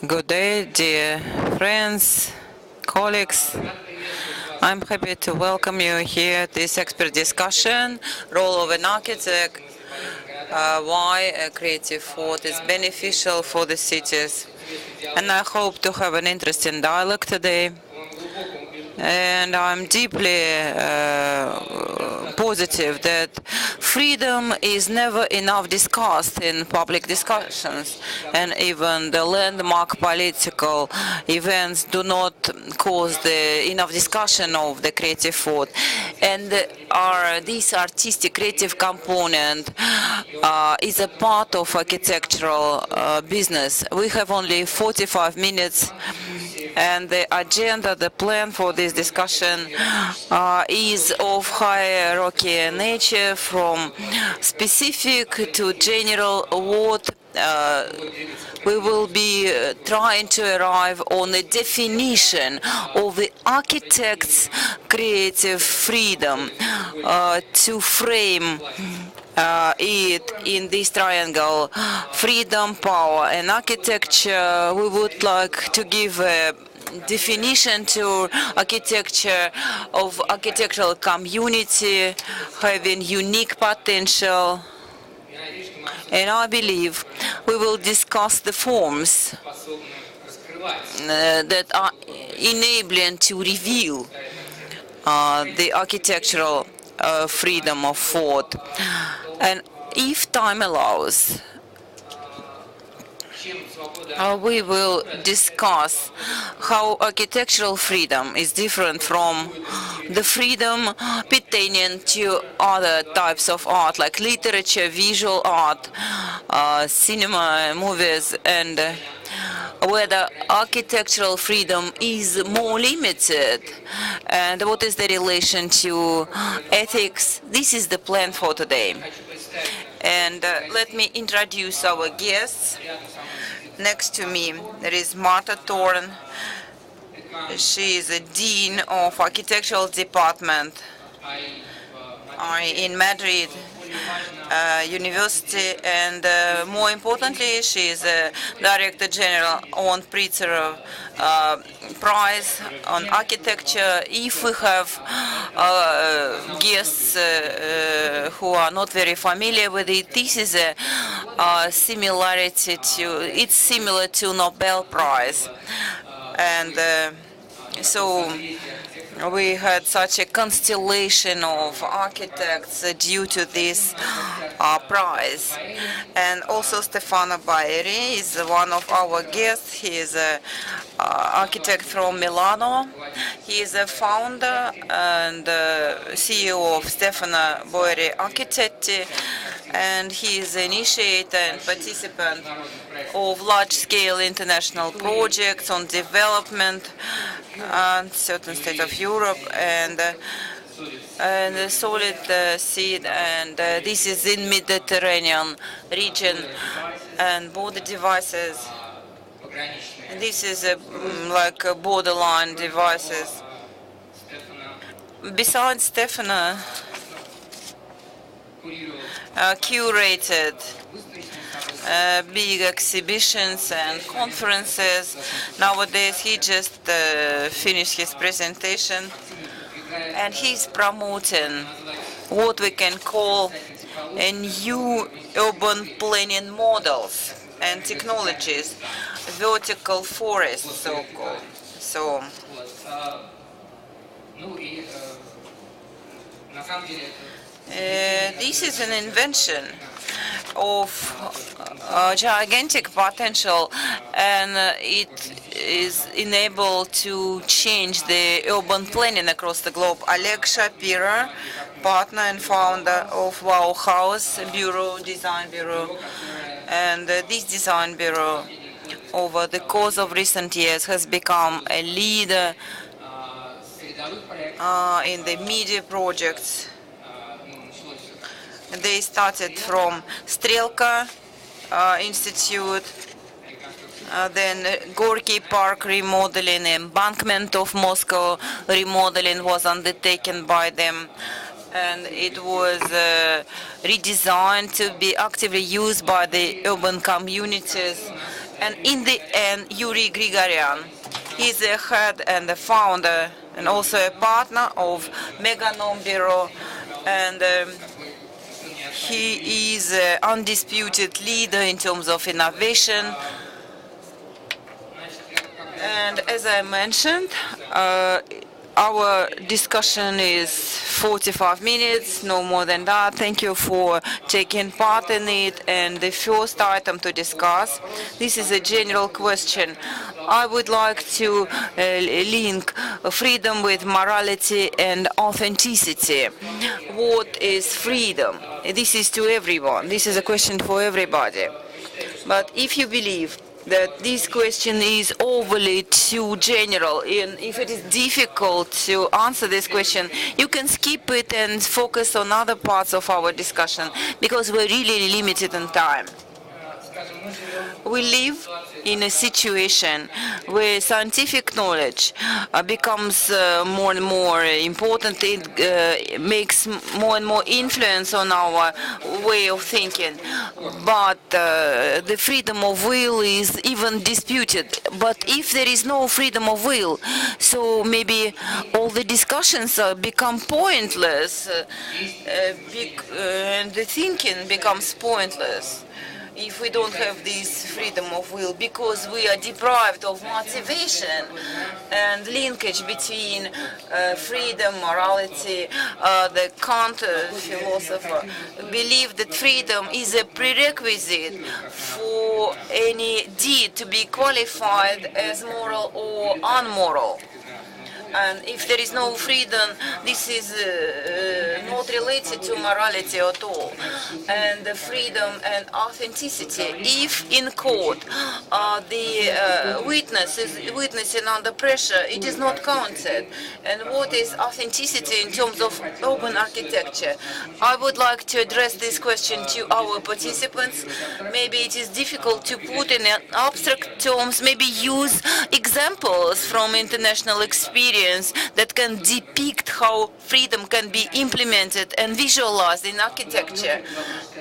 Good day, dear friends, colleagues. I'm happy to welcome you here at this expert discussion, role of an architect, why a creative thought is beneficial for the cities. And I hope to have an interesting dialogue today. And I'm deeply positive that freedom is never enough discussed in public discussions, and even the landmark political events do not cause enough discussion of the creative thought. And this artistic creative component is a part of architectural business. We have only 45 minutes. And the agenda, the plan for this discussion is of hierarchy nature, from specific to general. What we will be trying to arrive on a definition of the architect's creative freedom to frame it in this triangle: freedom, power, and architecture. We would like to give a definition to architecture of architectural community having unique potential. And I believe we will discuss the forms that are enabling to reveal the architectural freedom of thought. And if time allows, we will discuss how architectural freedom is different from the freedom pertaining to other types of art, like literature, visual art, cinema, movies, and whether architectural freedom is more limited, and what is the relation to ethics. This is the plan for today. And let me introduce our guests. Next to me, there is Marta Thorn. She is a Dean of Architectural Department in Madrid University, and more importantly, she is a Director General on Pritzker Prize on Architecture. If we have guests who are not very familiar with it, this is a similarity to, it's similar to Nobel Prize. And so we had such a constellation of architects due to this prize. And also Stefano Baeri is one of our guests. He is an architect from Milano. He is a founder and CEO of Stefano Baeri Architetti, and he is an initiator and participant of large-scale international projects on development in certain states of Europe and the solid seed, and this is in Mediterranean region, and border devices. This is like borderline devices. Besides Stefano, curated big exhibitions and conferences. Nowadays, he just finished his presentation, and he's promoting what we can call a new urban planning models and technologies, vertical forests, so-called. So, this is an invention of gigantic potential, and it is enabled to change the urban planning across the globe. Oleg Shapiro, partner and founder of Wow House Bureau, Design Bureau, and this design bureau over the course of recent years has become a leader in the media projects. They started from Strelka Institute, then Gorky Park remodeling, embankment of Moscow remodeling was undertaken by them, and it was redesigned to be actively used by the urban communities. And in the end, Yuri Grigoryan, he's the head and the founder and also a partner of Meganom Bureau, and he is an undisputed leader in terms of innovation. And as I mentioned, our discussion is 45 minutes, no more than that. Thank you for taking part in it. And the first item to discuss, this is a general question. I would like to link freedom with morality and authenticity. What is freedom? This is to everyone. This is a question for everybody. But if you believe that this question is overly too general, and if it is difficult to answer this question, you can skip it and focus on other parts of our discussion, because we're really limited in time. We live in a situation where scientific knowledge becomes more and more important. It makes more and more influence on our way of thinking. But the freedom of will is even disputed. But if there is no freedom of will, so maybe all the discussions become pointless, and the thinking becomes pointless if we don't have this freedom of will, because we are deprived of motivation and linkage between freedom, morality. The Kant philosopher believed that freedom is a prerequisite for any deed to be qualified as moral or unmoral. And if there is no freedom, this is not related to morality at all. And the freedom and authenticity. If in court the witness is witnessing under pressure, it is not counted. And what is authenticity in terms of urban architecture? I would like to address this question to our participants. Maybe it is difficult to put in abstract terms, maybe use examples from international experience that can depict how freedom can be implemented and visualized in architecture.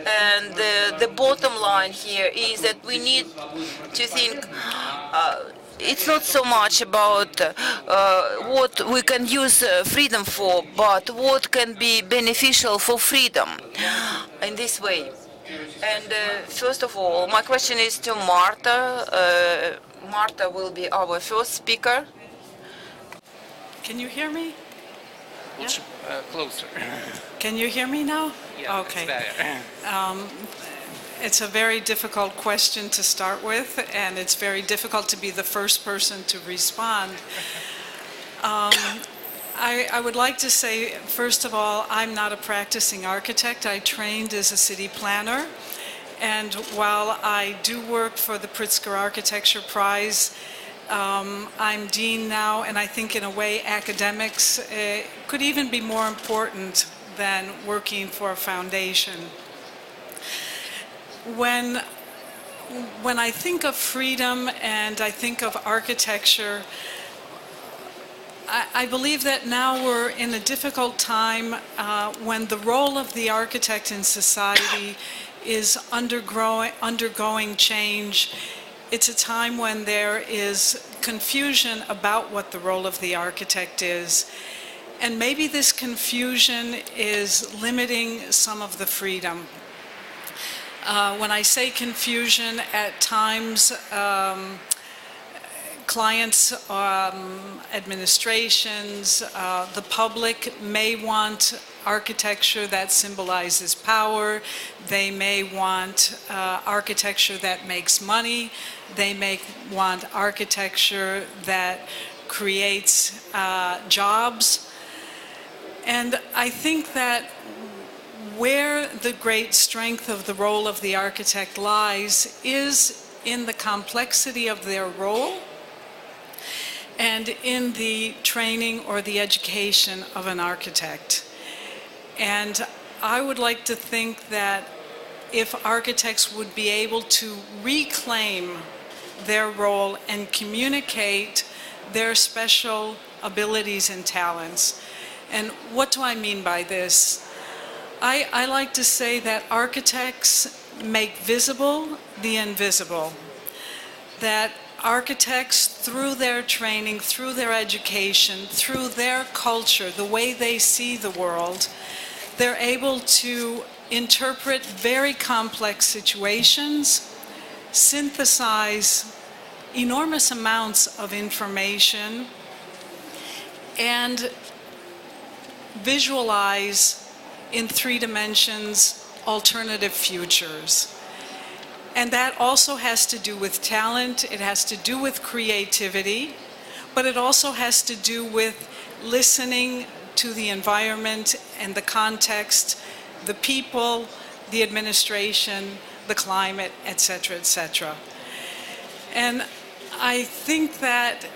And the bottom line here is that we need to think it's not so much about what we can use freedom for, but what can be beneficial for freedom in this way. And first of all, my question is to Marta. Marta will be our first speaker. Can you hear me? Yeah? Closer. Can you hear me now? Yeah, okay. It's better. It's a very difficult question to start with, and it's very difficult to be the first person to respond. I would like to say, first of all, I'm not a practicing architect. I trained as a city planner, and while I do work for the Pritzker Architecture Prize, I'm dean now, and I think in a way academics could even be more important than working for a foundation. When I think of freedom and I think of architecture, I believe that now we're in a difficult time when the role of the architect in society is undergoing change. It's a time when there is confusion about what the role of the architect is. And maybe this confusion is limiting some of the freedom. When I say confusion, at times clients, administrations, the public may want architecture that symbolizes power. They may want architecture that makes money. They may want architecture that creates jobs. And I think that where the great strength of the role of the architect lies is in the complexity of their role and in the training or the education of an architect. And I would like to think that if architects would be able to reclaim their role and communicate their special abilities and talents, And what do I mean by this? I like to say that architects make visible the invisible. That architects, through their training, through their education, through their culture, the way they see the world, they're able to interpret very complex situations, synthesize enormous amounts of information, and visualize in 3 dimensions alternative futures. And that also has to do with talent, it has to do with creativity, but it also has to do with listening to the environment and the context, the people, the administration, the climate, etc., etc. And I think that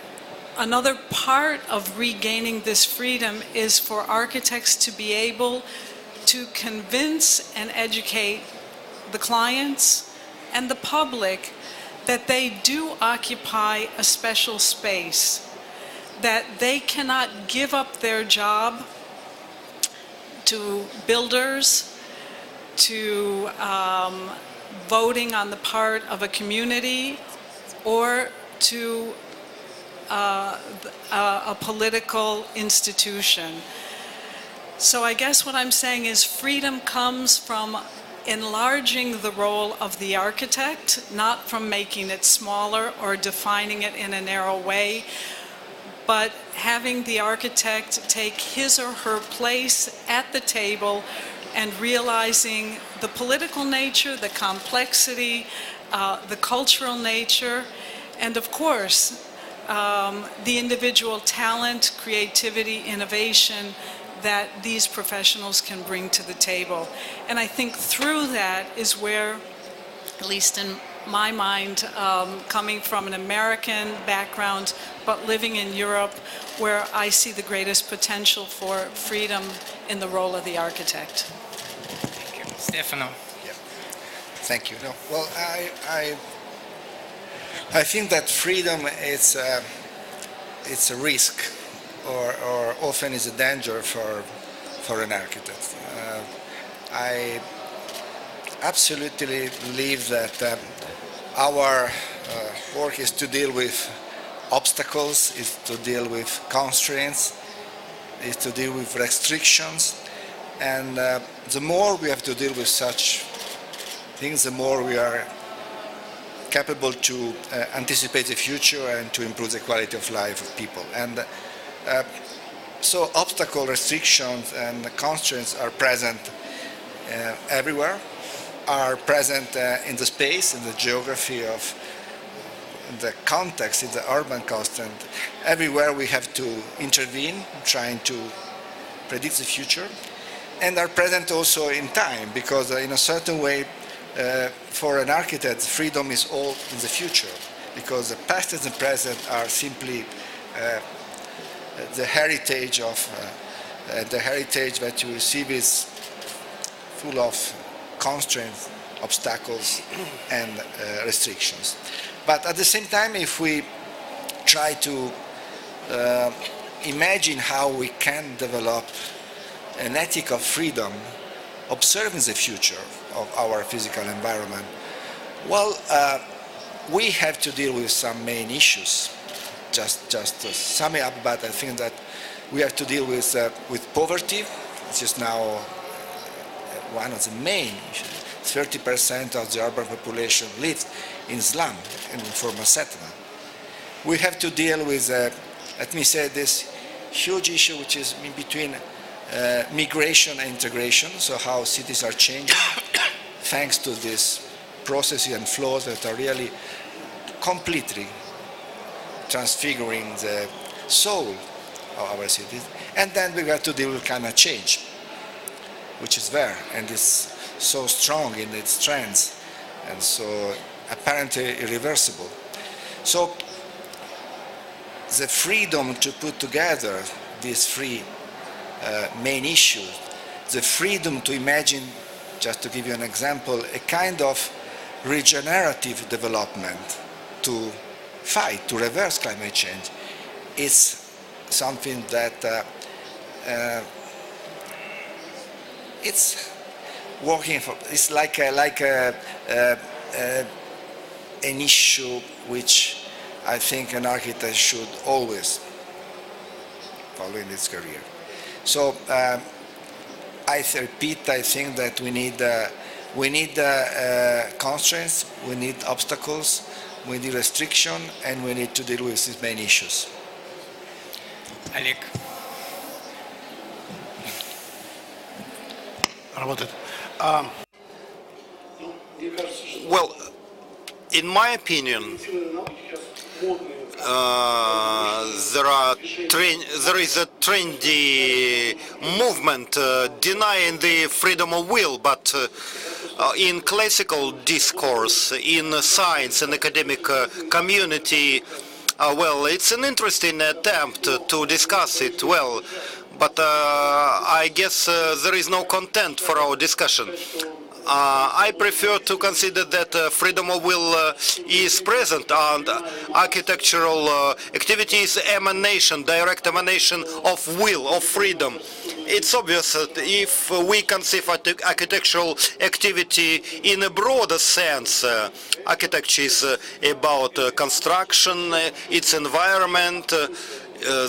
another part of regaining this freedom is for architects to be able to convince and educate the clients and the public that they do occupy a special space, that they cannot give up their job to builders, to voting on the part of a community, or to a political institution. So I guess what I'm saying is freedom comes from enlarging the role of the architect, not from making it smaller or defining it in a narrow way, but having the architect take his or her place at the table and realizing the political nature, the complexity, the cultural nature, and of course, the individual talent, creativity, innovation that these professionals can bring to the table. And I think through that is where, at least in my mind, coming from an American background, but living in Europe, where I see the greatest potential for freedom in the role of the architect. Thank you. Stefano. Yeah. Thank you. No, well, I think that freedom it's a risk, or often is a danger for an architect. I absolutely believe that our work is to deal with obstacles, is to deal with constraints, is to deal with restrictions, and the more we have to deal with such things, the more we are capable to anticipate the future and to improve the quality of life of people. And so obstacle, restrictions and constraints are present everywhere, are present in the space, in the geography of the context, in the urban constant. Everywhere we have to intervene, trying to predict the future, and are present also in time, because in a certain way, for an architect, freedom is all in the future, because the past and the present are simply the heritage of the heritage that you receive is full of constraints, obstacles, and restrictions. But at the same time, if we try to imagine how we can develop an ethic of freedom, observing the future of our physical environment, well, we have to deal with some main issues. Just to sum it up, but I think that we have to deal with poverty, which is now one of the main issues. 30% of the urban population lives in slum, in informal settlement. We have to deal with, let me say, this huge issue which is in between migration and integration, so how cities are changing thanks to this processes and flows that are really completely transfiguring the soul of our cities. And then we got to deal with climate change, which is there and is so strong in its trends and so apparently irreversible. So the freedom to put together these three main issues, the freedom to imagine, just to give you an example, a kind of regenerative development to fight, to reverse climate change, is something that It's working for. It's like an issue which I think an architect should always follow in his career. So I repeat, I think that we need constraints, we need obstacles, we need restriction, and we need to deal with these main issues. Олег. Well, in my opinion, there is a trendy movement denying the freedom of will, but in classical discourse, in science and academic community, well, it's an interesting attempt to discuss it well, but I guess there is no content for our discussion. I prefer to consider that freedom of will is present, and architectural activity is emanation, direct emanation of will, of freedom. It's obvious that if we conceive architectural activity in a broader sense, architecture is about construction, its environment,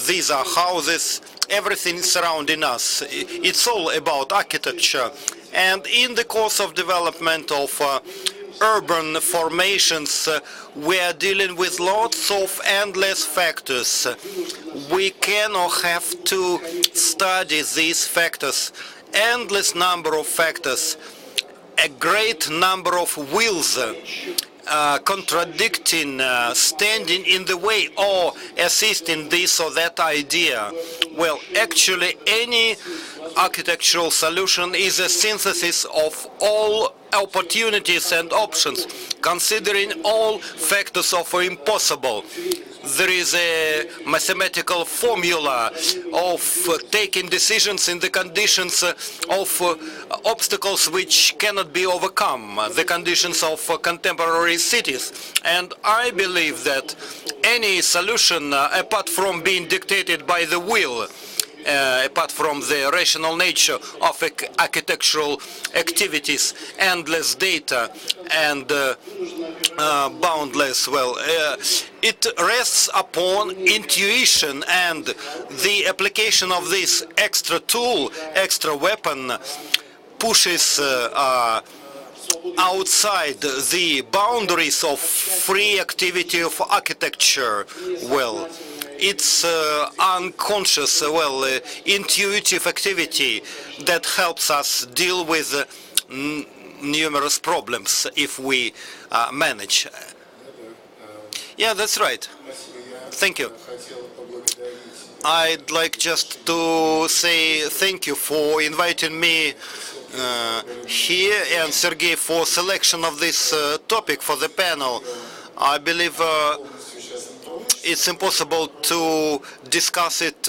these are houses, everything surrounding us. It's all about architecture. And in the course of development of urban formations, we are dealing with lots of endless factors. We can or have to study these factors, endless number of factors, a great number of wills contradicting, standing in the way or assisting this or that idea. Well, actually, any architectural solution is a synthesis of all opportunities and options, considering all factors of impossible. There is a mathematical formula of taking decisions in the conditions of obstacles which cannot be overcome, the conditions of contemporary cities. And I believe that any solution, apart from being dictated by the will, apart from the rational nature of architectural activities, endless data and boundless, well, it rests upon intuition, and the application of this extra tool, extra weapon, pushes outside the boundaries of free activity of architecture. Well, it's unconscious, intuitive activity that helps us deal with numerous problems if we manage. Yeah, that's right. Thank you. I'd like just to say thank you for inviting me here, and Sergey for selection of this topic for the panel. I believe it's impossible to discuss it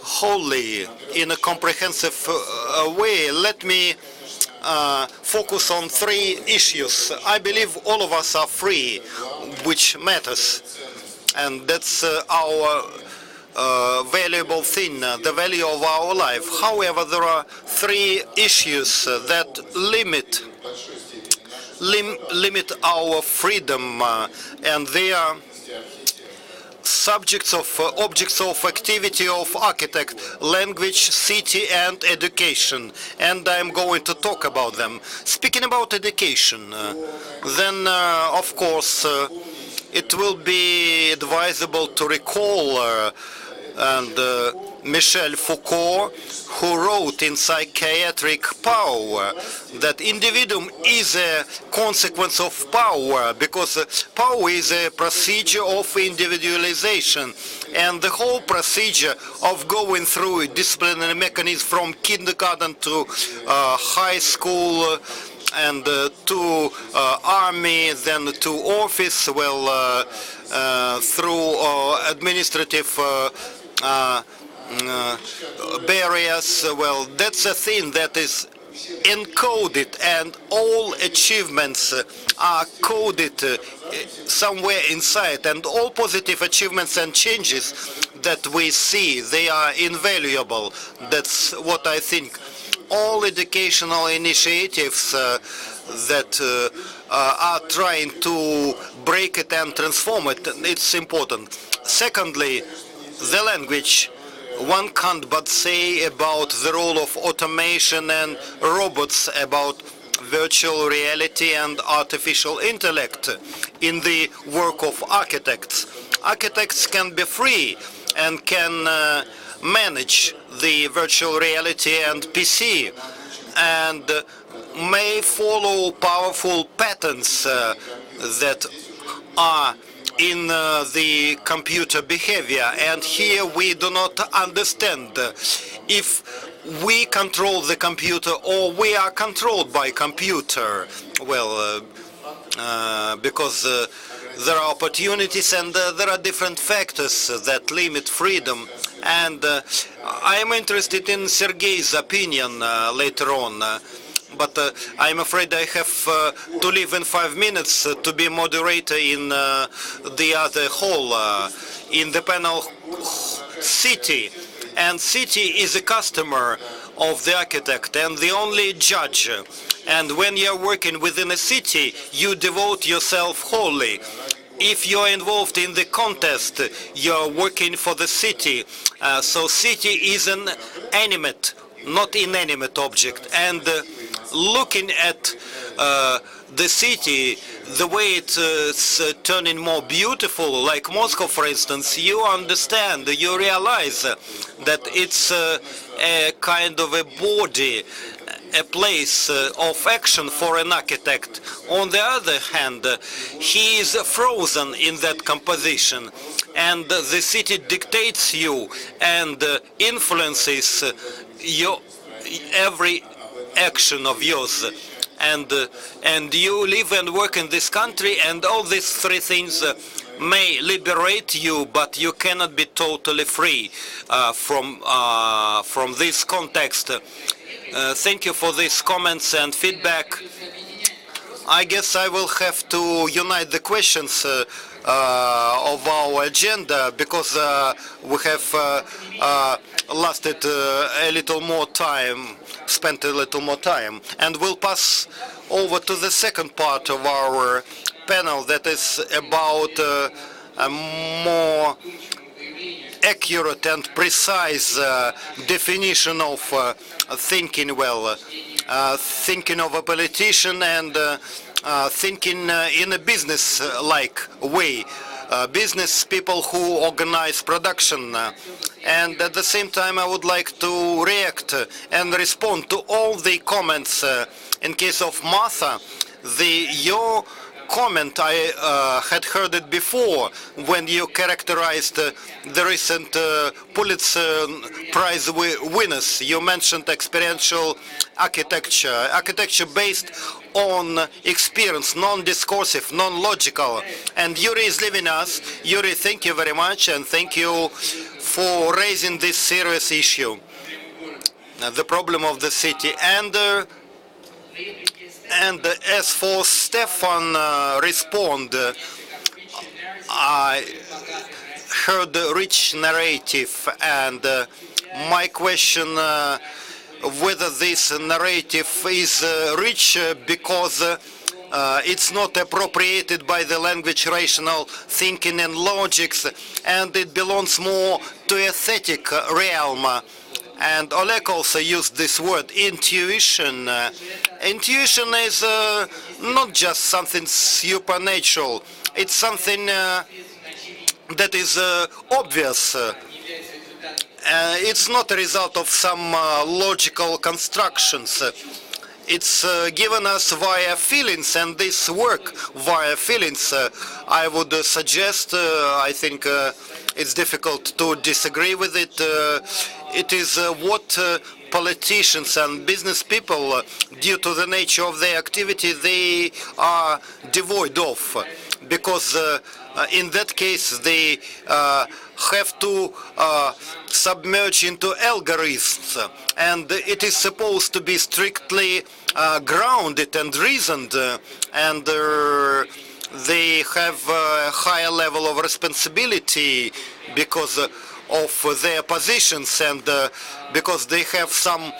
wholly in a comprehensive way. Let me focus on three issues. I believe all of us are free, which matters, and that's our valuable thing, the value of our life. However, there are three issues that limit our freedom, and they are subjects of objects of activity of architect: language, city, and education. And I'm going to talk about them. Speaking about education, then of course it will be advisable to recall Michel Foucault, who wrote in Psychiatric Power that individuum is a consequence of power, because power is a procedure of individualization, and the whole procedure of going through disciplinary mechanism from kindergarten to high school and to army, then to office, well, through administrative barriers, well, that's a thing that is encoded, and all achievements are coded somewhere inside, and all positive achievements and changes that we see, they are invaluable. That's what I think. All educational initiatives that are trying to break it and transform it, it's important. Secondly, the language. One can't but say about the role of automation and robots, about virtual reality and artificial intellect in the work of architects. Architects can be free and can manage the virtual reality and PC and may follow powerful patterns that are in the computer behavior. And here we do not understand if we control the computer or we are controlled by computer. Well, because there are opportunities and there are different factors that limit freedom. And I am interested in Sergei's opinion later on. But I'm afraid I have to leave in 5 minutes to be moderator in the other hall, in the panel city. And city is a customer of the architect and the only judge. And when you're working within a city, you devote yourself wholly. If you're involved in the contest, you're working for the city. So city is an animate, not inanimate object. And looking at the city, the way it's turning more beautiful, like Moscow, for instance, you understand, you realize that it's a kind of a body, a place of action for an architect. On the other hand, he is frozen in that composition, and the city dictates you and influences your every action of yours. And you live and work in this country, and all these three things may liberate you, but you cannot be totally free from this context. Thank you for these comments and feedback. I guess I will have to unite the questions of our agenda, because we have lasted a little more time, spent a little more time, and we'll pass over to the second part of our panel, that is about a more accurate and precise definition of thinking well, thinking of a politician and thinking in a business-like way. Business people who organize production. And at the same time, I would like to react and respond to all the comments. In case of Martha, your comment, I had heard it before when you characterized the recent Pulitzer Prize winners. You mentioned experiential architecture, architecture based on experience, non-discursive, non-logical. And Yuri is leaving us. Yuri, thank you very much, and thank you for raising this serious issue, the problem of the city. And as for Stefan respond, I heard a rich narrative, and my question whether this narrative is rich because it's not appropriated by the language rational thinking and logics, and it belongs more to aesthetic realm. And Oleg also used this word, intuition. Intuition is not just something supernatural. It's something that is obvious. It's not a result of some logical constructions. It's given us via feelings, and this work via feelings, I would suggest, I think it's difficult to disagree with it. It is what politicians and business people, due to the nature of their activity, they are devoid of. Because in that case, they have to submerge into algorithms, and it is supposed to be strictly grounded and reasoned, and they have a higher level of responsibility, because of their positions, and because they have some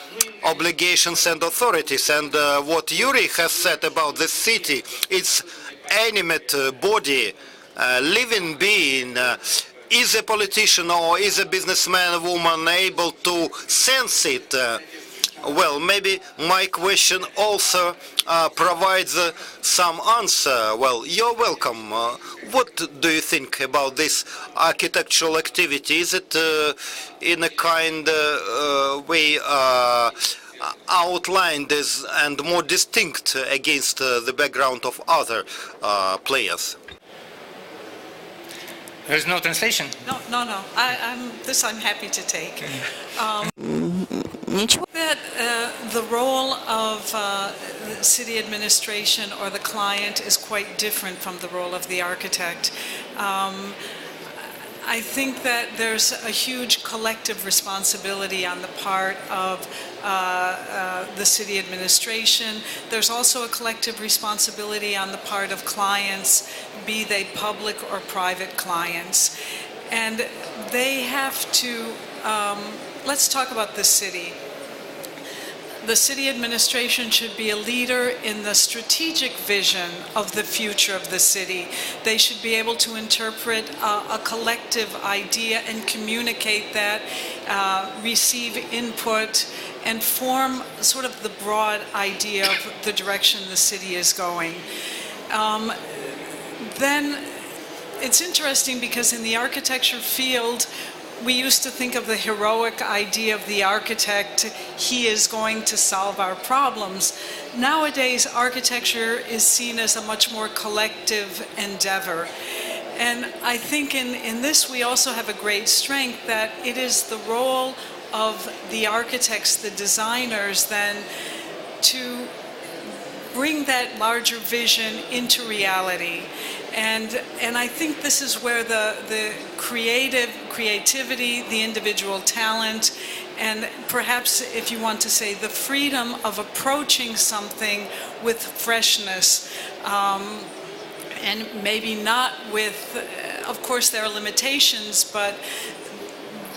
obligations and authorities. And what Yuri has said about the city, it's animate body, living being. Is a politician or is a businessman, woman able to sense it? Well, maybe my question also provides some answer. Well, you're welcome. What do you think about this architectural activity? Is it in a kind way outlined as and more distinct against the background of other players? There's no translation. No. I'm happy to take. Ничего. That the role of the city administration or the client is quite different from the role of the architect. I think that there's a huge collective responsibility on the part of the city administration. There's also a collective responsibility on the part of clients, be they public or private clients. And they have to, let's talk about the city. The city administration should be a leader in the strategic vision of the future of the city. They should be able to interpret a collective idea and communicate that, receive input, and form sort of the broad idea of the direction the city is going. Then it's interesting because in the architecture field, we used to think of the heroic idea of the architect. He is going to solve our problems. Nowadays, architecture is seen as a much more collective endeavor. And I think in this we also have a great strength that it is the role of the architects, the designers, then to bring that larger vision into reality. And I think this is where the creativity, the individual talent, and perhaps if you want to say the freedom of approaching something with freshness, and maybe not with, of course there are limitations, but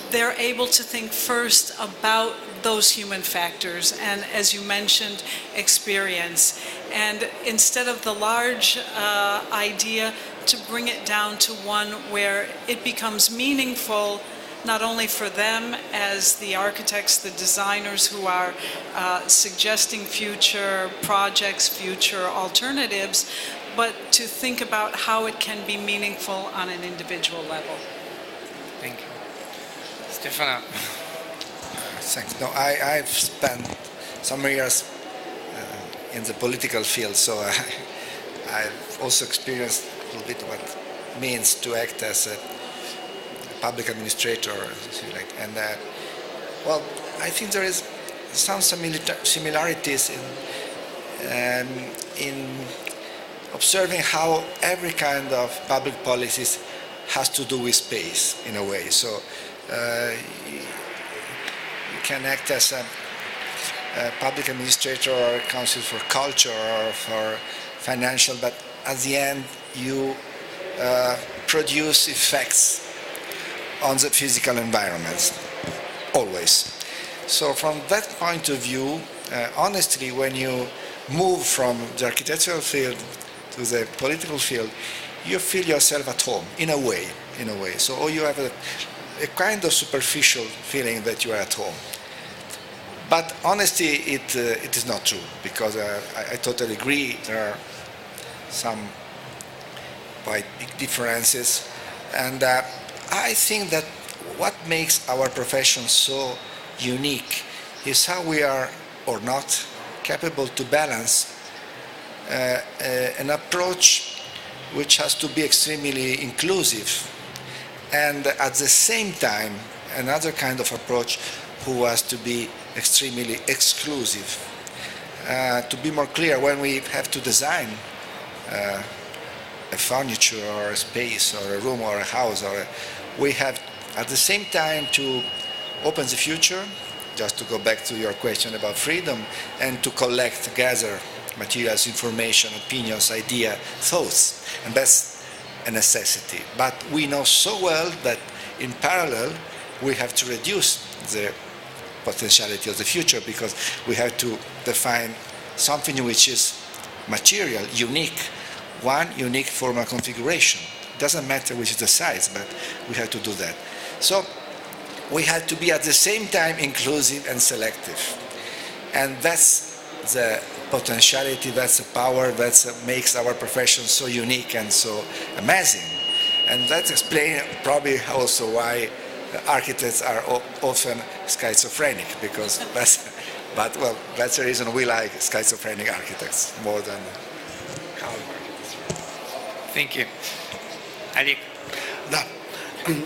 they're able to think first about those human factors and, as you mentioned, experience. And instead of the large idea, to bring it down to one where it becomes meaningful not only for them as the architects, the designers who are suggesting future projects, future alternatives, but to think about how it can be meaningful on an individual level. Thank you. Stefano. Thanks. No, I've spent some years in the political field, so I've also experienced a little bit what it means to act as a public administrator, and well, I think there is some similarities in observing how every kind of public policies has to do with space in a way. So you can act as a public administrator or a council for culture or for financial, but at the end you produce effects on the physical environments, always. So from that point of view, honestly, when you move from the architectural field to the political field, you feel yourself at home, in a way. So you have a kind of superficial feeling that you are at home. But honestly, it is not true, because I totally agree, there are some quite big differences. And I think that what makes our profession so unique is how we are, or not, capable to balance an approach which has to be extremely inclusive, and at the same time another kind of approach who has to be extremely exclusive. To be more clear, when we have to design a furniture or a space or a room or a house, we have at the same time to open the future, just to go back to your question about freedom, and to collect, gather materials, information, opinions, ideas, thoughts, and that's a necessity. But we know so well that in parallel we have to reduce the potentiality of the future, because we have to define something which is material, unique, one unique formal configuration. It doesn't matter which is the size, but we have to do that. So we have to be at the same time inclusive and selective. And that's the potentiality, that's the power, that makes our profession so unique and so amazing. And that explains probably also why architects are often schizophrenic, because that's the reason we like schizophrenic architects more than calm architects. Thank you. Олег. Да.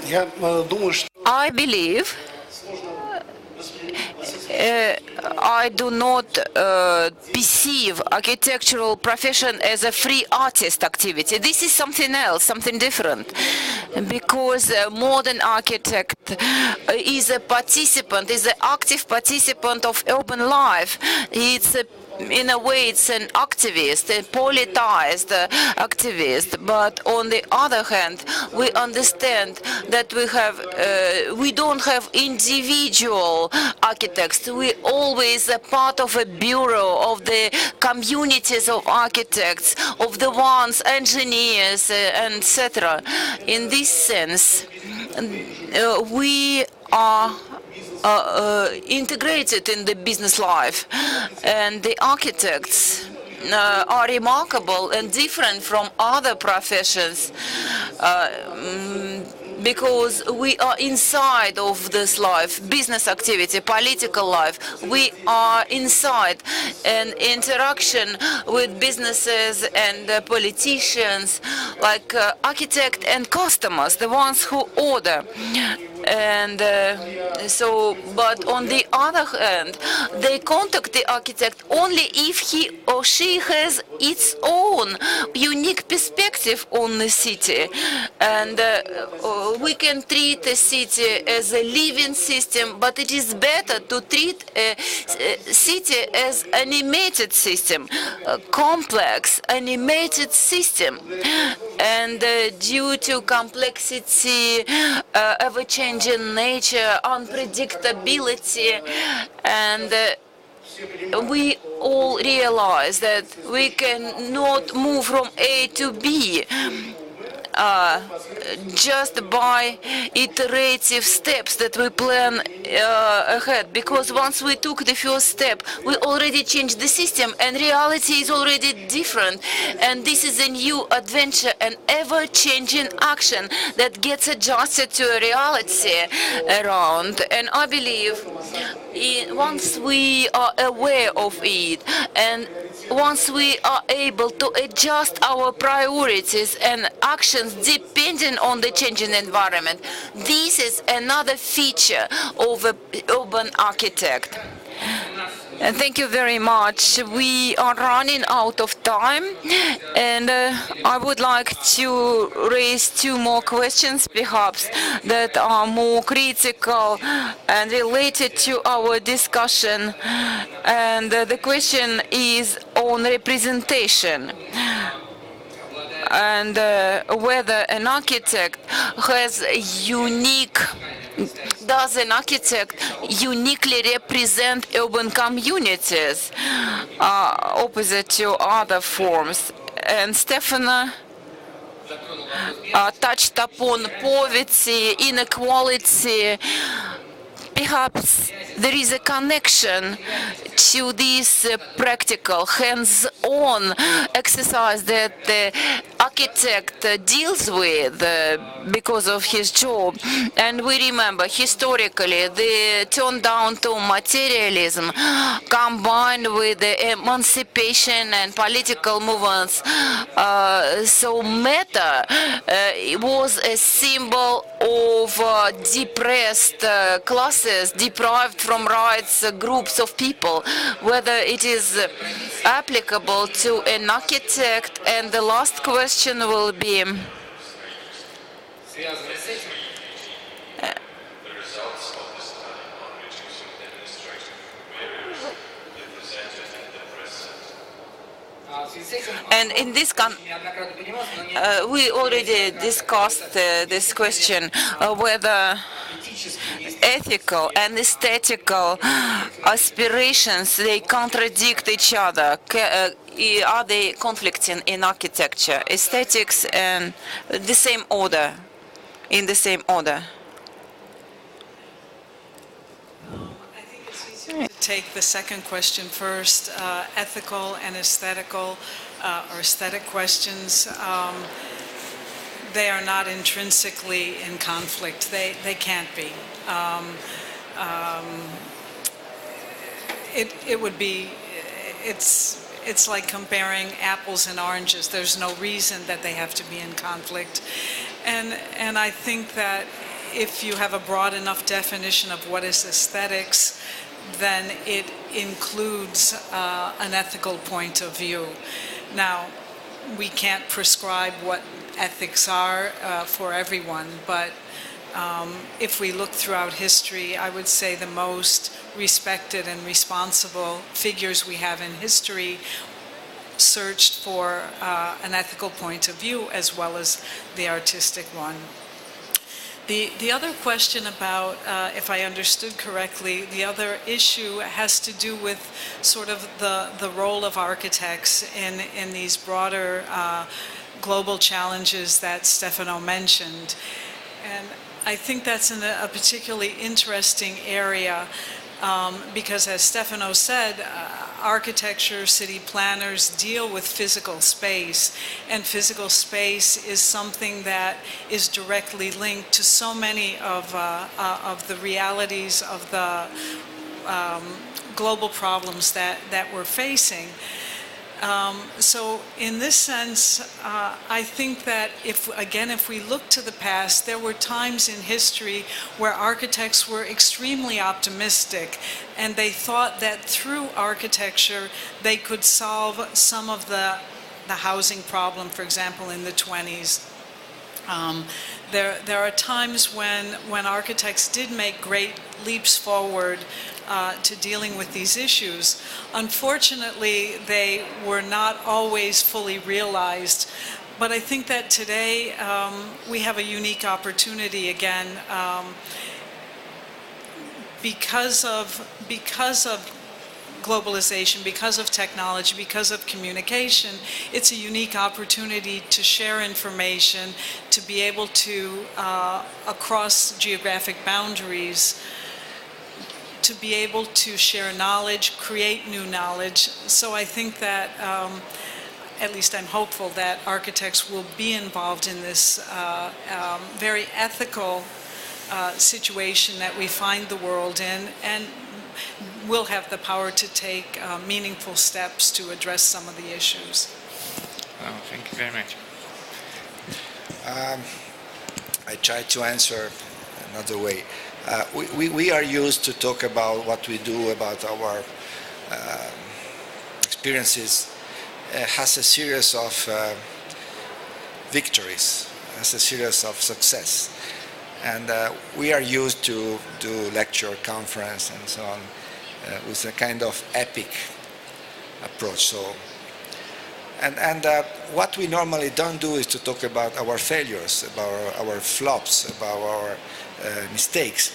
Я думаю, что I believe I do not perceive architectural profession as a free artist activity. This is something else, something different, because a modern architect is a participant, is an active participant of urban life. In a way, it's an activist, a politicized activist. But on the other hand, we understand that we don't have individual architects. We always a part of a bureau of the communities of architects, of the ones engineers, etc. In this sense, we are integrated in the business life, and the architects are remarkable and different from other professions because we are inside of this life, business activity, political life. We are inside an interaction with businesses and politicians, like architect and customers, the ones who order. And but on the other hand, they contact the architect only if he or she has its own unique perspective on the city. And we can treat a city as a living system, but it is better to treat a city as animated system, a complex animated system. And due to complexity, ever-changing nature, unpredictability, and we all realize that we cannot move from A to B just by iterative steps that we plan ahead, because once we took the first step, we already changed the system and reality is already different, and this is a new adventure, an ever-changing action that gets adjusted to a reality around. And I believe once we are aware of it, and once we are able to adjust our priorities and actions depending on the changing environment, this is another feature of an urban architect. And thank you very much. We are running out of time, and I would like to raise two more questions, perhaps, that are more critical and related to our discussion. And the question is on representation, and whether an architect does an architect uniquely represent urban communities opposite to other forms. And Stefano touched upon poverty, inequality. Perhaps there is a connection to this practical, hands-on exercise that the architect deals with because of his job. And we remember historically the turn down to materialism combined with the emancipation and political movements. So matter was a symbol of depressed classes, deprived from rights groups of people, whether it is applicable to an architect. And the last question will be And in this we already discussed this question whether ethical and aesthetical aspirations, they contradict each other. Are they conflicting in architecture? Aesthetics and the same order, in the same order. I think it's easier to take the second question first. Ethical and aesthetical or aesthetic questions, they are not intrinsically in conflict. They can't be. It would be, it's like comparing apples and oranges. There's no reason that they have to be in conflict. And I think that if you have a broad enough definition of what is aesthetics, then it includes an ethical point of view. Now, we can't prescribe what ethics are for everyone, but if we look throughout history, I would say the most respected and responsible figures we have in history searched for an ethical point of view as well as the artistic one. The other question about, if I understood correctly, the other issue has to do with sort of the role of architects in these broader global challenges that Stefano mentioned. And I think that's a particularly interesting area because, as Stefano said, architecture, city planners deal with physical space, and physical space is something that is directly linked to so many of the realities of the global problems that we're facing. So in this sense, I think that if we look to the past, there were times in history where architects were extremely optimistic, and they thought that through architecture they could solve some of the housing problem, for example, in the 20s. There are times when architects did make great leaps forward to dealing with these issues. Unfortunately, they were not always fully realized. But I think that today we have a unique opportunity again because of globalization, because of technology, because of communication. It's a unique opportunity to share information, to be able to, across geographic boundaries, to be able to share knowledge, create new knowledge. So I think that, at least I'm hopeful that architects will be involved in this very ethical situation that we find the world in, and will have the power to take meaningful steps to address some of the issues. Oh, thank you very much. I try to answer another way. We are used to talk about what we do, about our experiences, has a series of victories, has a series of success. And we are used to do lecture, conference, and so on with a kind of epic approach. So, and what we normally don't do is to talk about our failures, about our flops, about our mistakes.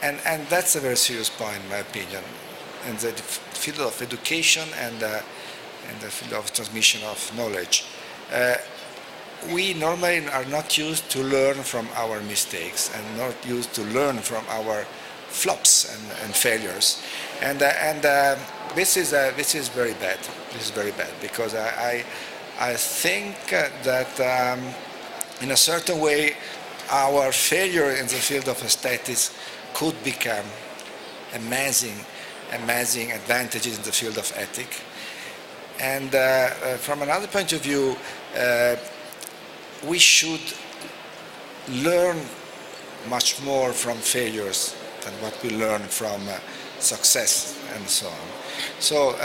And that's a very serious point, in my opinion, in the field of education and in the field of transmission of knowledge. We normally are not used to learn from our mistakes and not used to learn from our flops and failures. And this is very bad. This is very bad because I think that in a certain way our failure in the field of aesthetics could become amazing advantages in the field of ethics. And from another point of view, we should learn much more from failures than what we learn from success and so on. So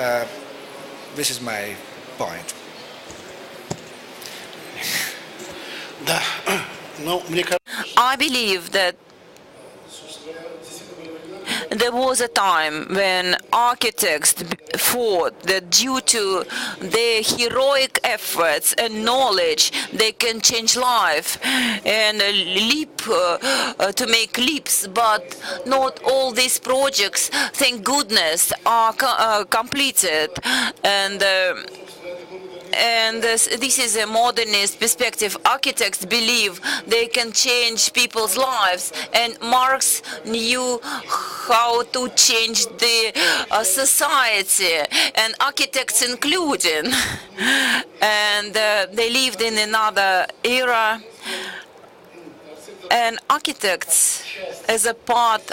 this is my point. I believe that there was a time when architects thought that due to their heroic efforts and knowledge, they can change life and to make leaps. But not all these projects, thank goodness, are completed. And this is a modernist perspective. Architects believe they can change people's lives, and Marx knew how to change the society, and architects including. And they lived in another era. And architects, as a part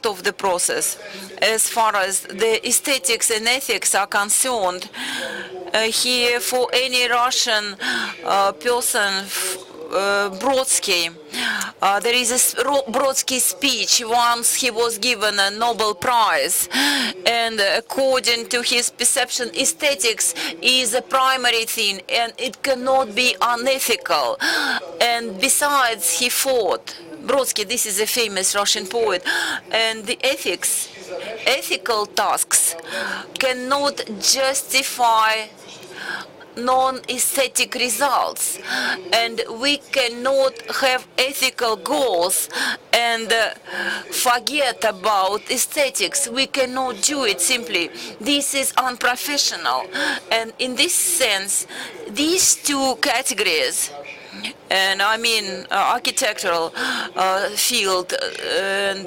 of the process, as far as the aesthetics and ethics are concerned, here for any Russian person, Brodsky, there is a Brodsky speech. Once he was given a Nobel Prize, and according to his perception, aesthetics is a primary thing, and it cannot be unethical. And besides, he fought. Brodsky, this is a famous Russian poet, and the ethical tasks cannot justify non-aesthetic results, and we cannot have ethical goals and forget about aesthetics. We cannot do it simply. This is unprofessional, and in this sense, these two categories, and I mean architectural field, and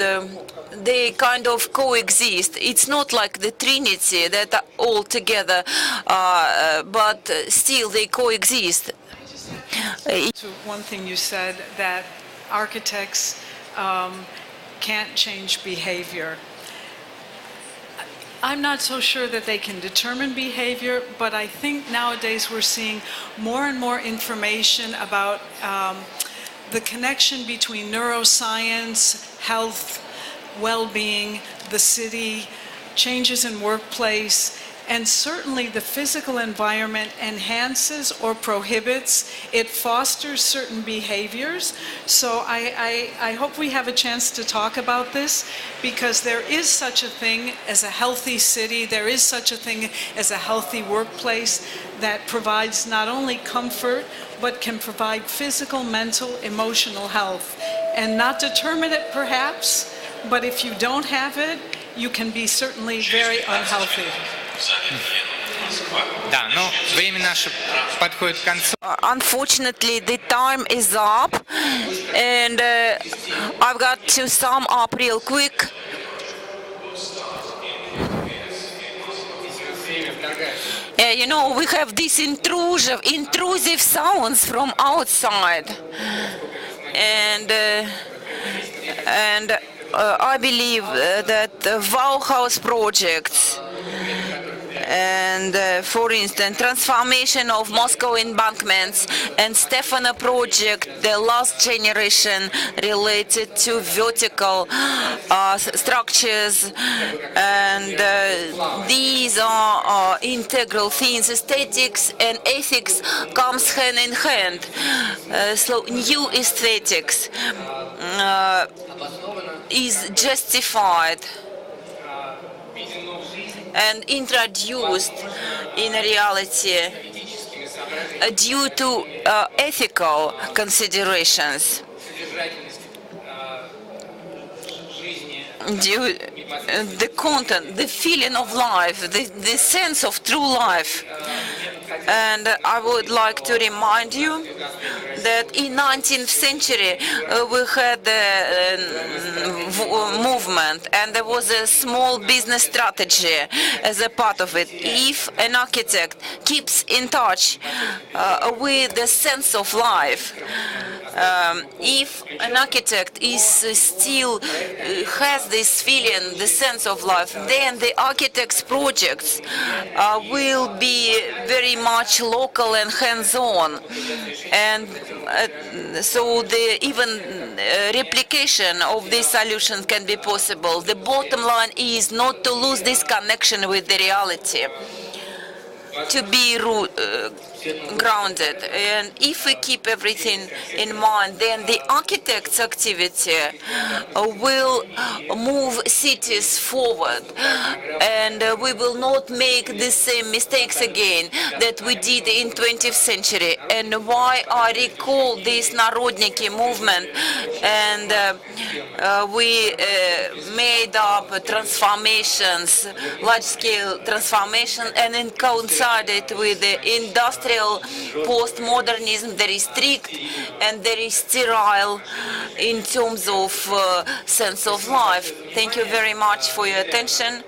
they kind of coexist. It's not like the Trinity that are all together, but still they coexist. So one thing you said, that architects can't change behavior. I'm not so sure that they can determine behavior, but I think nowadays we're seeing more and more information about the connection between neuroscience, health, well-being, the city, changes in workplace, and certainly the physical environment enhances or prohibits, it fosters certain behaviors. So I hope we have a chance to talk about this, because there is such a thing as a healthy city, there is such a thing as a healthy workplace that provides not only comfort, but can provide physical, mental, emotional health. And not determinate perhaps, but if you don't have it, you can be certainly very unhealthy. Да, но время наше подходит к концу. Unfortunately, the time is up, and I've got to sum up real quick. You know, we have these intrusive sounds from outside, and I believe that Bauhaus projects, and for instance, transformation of Moscow embankments, and Stefano project, the last generation related to vertical structures, and these are integral things. Aesthetics and ethics comes hand in hand. So new aesthetics is justified and introduced in reality due to ethical considerations. The content, the feeling of life, the sense of true life. And I would like to remind you that in 19th century we had a movement, and there was a small business strategy as a part of it. If an architect keeps in touch with the sense of life, if an architect is still has this feeling, the sense of life, then the architect's projects will be very much local and hands-on, and so the even replication of these solutions can be possible. The bottom line is not to lose this connection with the reality, to be grounded. And if we keep everything in mind, then the architect's activity will move cities forward, and we will not make the same mistakes again that we did in 20th century. And why I recall this Narodniki movement, and we made up transformations, large-scale transformation, and it coincided with the industrial postmodernism. There is strict and there is sterile in terms of sense of life. Thank you very much for your attention.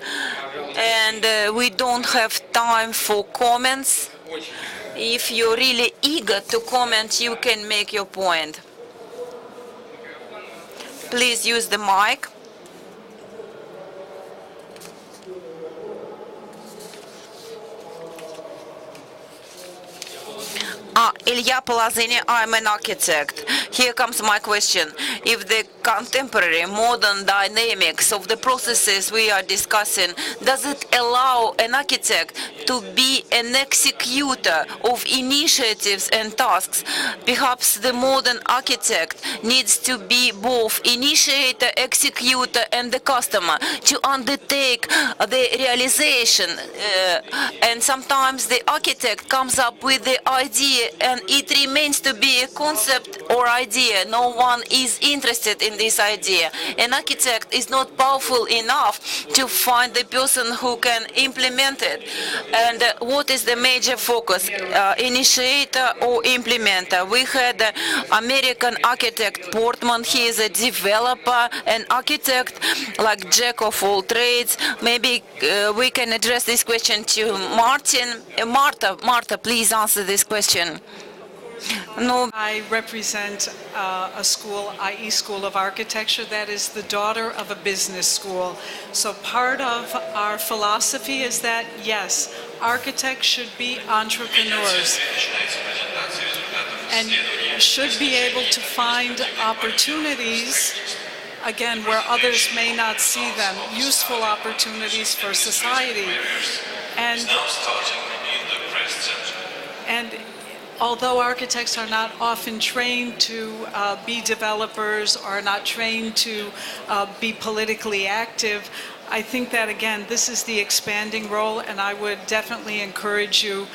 And we don't have time for comments. If you're really eager to comment, you can make your point. Please use the mic. Ilya Palazini, I'm an architect. Here comes my question. If the contemporary modern dynamics of the processes we are discussing, does it allow an architect to be an executor of initiatives and tasks? Perhaps the modern architect needs to be both initiator, executor, and the customer to undertake the realization. And sometimes the architect comes up with the idea and it remains to be a concept or idea. No one is interested in this idea. An architect is not powerful enough to find the person who can implement it. And what is the major focus? Initiator or implementer? We had American architect Portman. He is a developer, an architect, like jack of all trades. Maybe we can address this question to Martin. Marta, please answer this question. No. I represent a school, IE School of Architecture, that is the daughter of a business school. So part of our philosophy is that, yes, architects should be entrepreneurs and should be able to find opportunities, again, where others may not see them, useful opportunities for society. And although architects are not often trained to be developers, or not trained to be politically active, I think that, again, this is the expanding role, and I would definitely encourage you.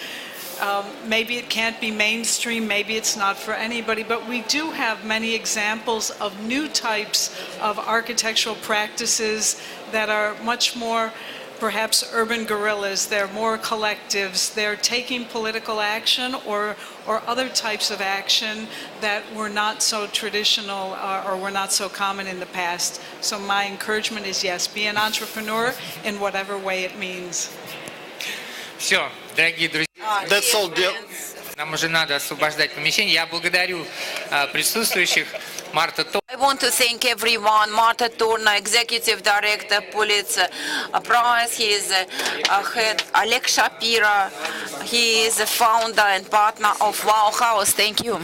Maybe it can't be mainstream, maybe it's not for anybody, but we do have many examples of new types of architectural practices that are much more perhaps urban guerrillas. They're more collectives. They're taking political action or other types of action that were not so traditional or were not so common in the past. So my encouragement is, yes, be an entrepreneur in whatever way it means. Все, дорогие друзья. That's all, dear. Нам уже надо освобождать помещение. Я благодарю присутствующих. Marta. I want to thank everyone. Marta Torna, Executive Director, Pulitzer Prize. He is head Oleg Shapira. He is a founder and partner of Wow House. Thank you.